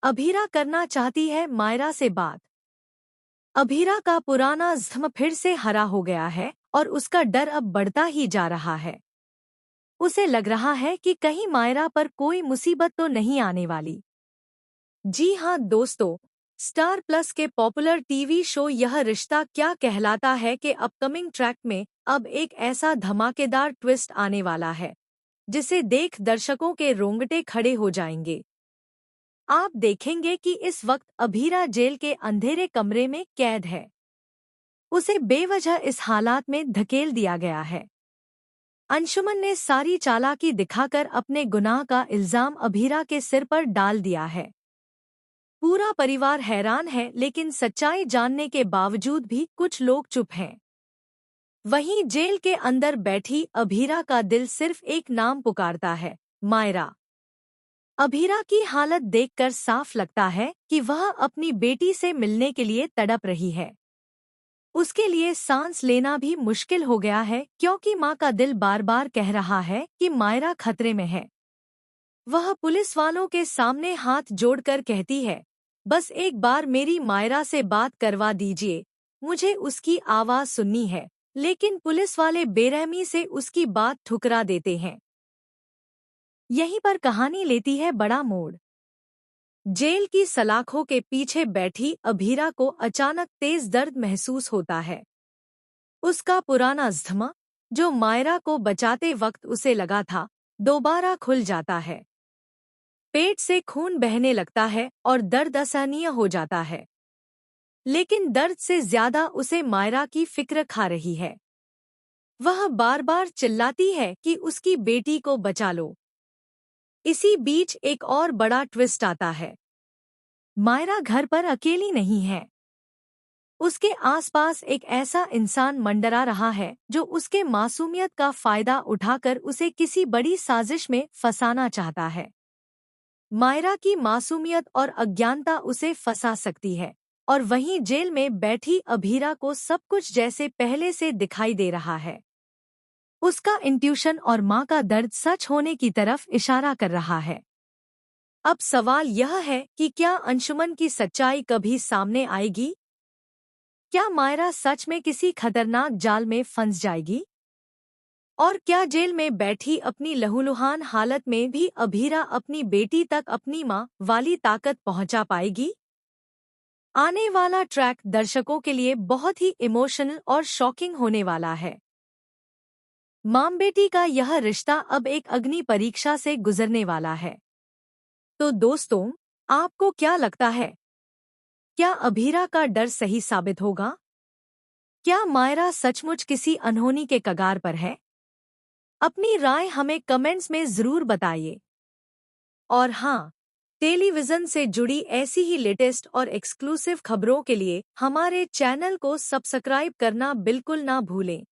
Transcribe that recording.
अभीरा करना चाहती है मायरा से बात। अभीरा का पुराना ज़ख्म फिर से हरा हो गया है और उसका डर अब बढ़ता ही जा रहा है। उसे लग रहा है कि कहीं मायरा पर कोई मुसीबत तो नहीं आने वाली। जी हाँ दोस्तों, स्टार प्लस के पॉपुलर टीवी शो यह रिश्ता क्या कहलाता है के अपकमिंग ट्रैक में अब एक ऐसा धमाकेदार ट्विस्ट आने वाला है जिसे देख दर्शकों के रोंगटे खड़े हो जाएंगे। आप देखेंगे कि इस वक्त अभीरा जेल के अंधेरे कमरे में कैद है। उसे बेवजह इस हालात में धकेल दिया गया है। अंशुमन ने सारी चालाकी दिखाकर अपने गुनाह का इल्जाम अभीरा के सिर पर डाल दिया है। पूरा परिवार हैरान है, लेकिन सच्चाई जानने के बावजूद भी कुछ लोग चुप हैं। वहीं जेल के अंदर बैठी अभीरा का दिल सिर्फ एक नाम पुकारता है, मायरा। अभीरा की हालत देखकर साफ लगता है कि वह अपनी बेटी से मिलने के लिए तड़प रही है। उसके लिए सांस लेना भी मुश्किल हो गया है, क्योंकि माँ का दिल बार बार कह रहा है कि मायरा खतरे में है। वह पुलिस वालों के सामने हाथ जोड़कर कहती है, बस एक बार मेरी मायरा से बात करवा दीजिए, मुझे उसकी आवाज़ सुननी है। लेकिन पुलिस वाले बेरहमी से उसकी बात ठुकरा देते हैं। यहीं पर कहानी लेती है बड़ा मोड़। जेल की सलाखों के पीछे बैठी अभीरा को अचानक तेज दर्द महसूस होता है। उसका पुराना ज़ख्म, जो मायरा को बचाते वक्त उसे लगा था, दोबारा खुल जाता है। पेट से खून बहने लगता है और दर्द असहनीय हो जाता है। लेकिन दर्द से ज्यादा उसे मायरा की फिक्र खा रही है। वह बार बार चिल्लाती है कि उसकी बेटी को बचा लो। इसी बीच एक और बड़ा ट्विस्ट आता है। मायरा घर पर अकेली नहीं है। उसके आसपास एक ऐसा इंसान मंडरा रहा है जो उसके मासूमियत का फायदा उठाकर उसे किसी बड़ी साजिश में फंसाना चाहता है। मायरा की मासूमियत और अज्ञानता उसे फंसा सकती है, और वहीं जेल में बैठी अभीरा को सब कुछ जैसे पहले से दिखाई दे रहा है। उसका इंट्यूशन और माँ का दर्द सच होने की तरफ इशारा कर रहा है। अब सवाल यह है कि क्या अंशुमन की सच्चाई कभी सामने आएगी? क्या मायरा सच में किसी खतरनाक जाल में फंस जाएगी? और क्या जेल में बैठी अपनी लहूलुहान हालत में भी अभीरा अपनी बेटी तक अपनी माँ वाली ताकत पहुंचा पाएगी? आने वाला ट्रैक दर्शकों के लिए बहुत ही इमोशनल और शॉकिंग होने वाला है। माँ बेटी का यह रिश्ता अब एक अग्नि परीक्षा से गुजरने वाला है। तो दोस्तों, आपको क्या लगता है? क्या अभीरा का डर सही साबित होगा? क्या मायरा सचमुच किसी अनहोनी के कगार पर है? अपनी राय हमें कमेंट्स में ज़रूर बताइए। और हाँ, टेलीविज़न से जुड़ी ऐसी ही लेटेस्ट और एक्सक्लूसिव खबरों के लिए हमारे चैनल को सब्सक्राइब करना बिल्कुल ना भूलें।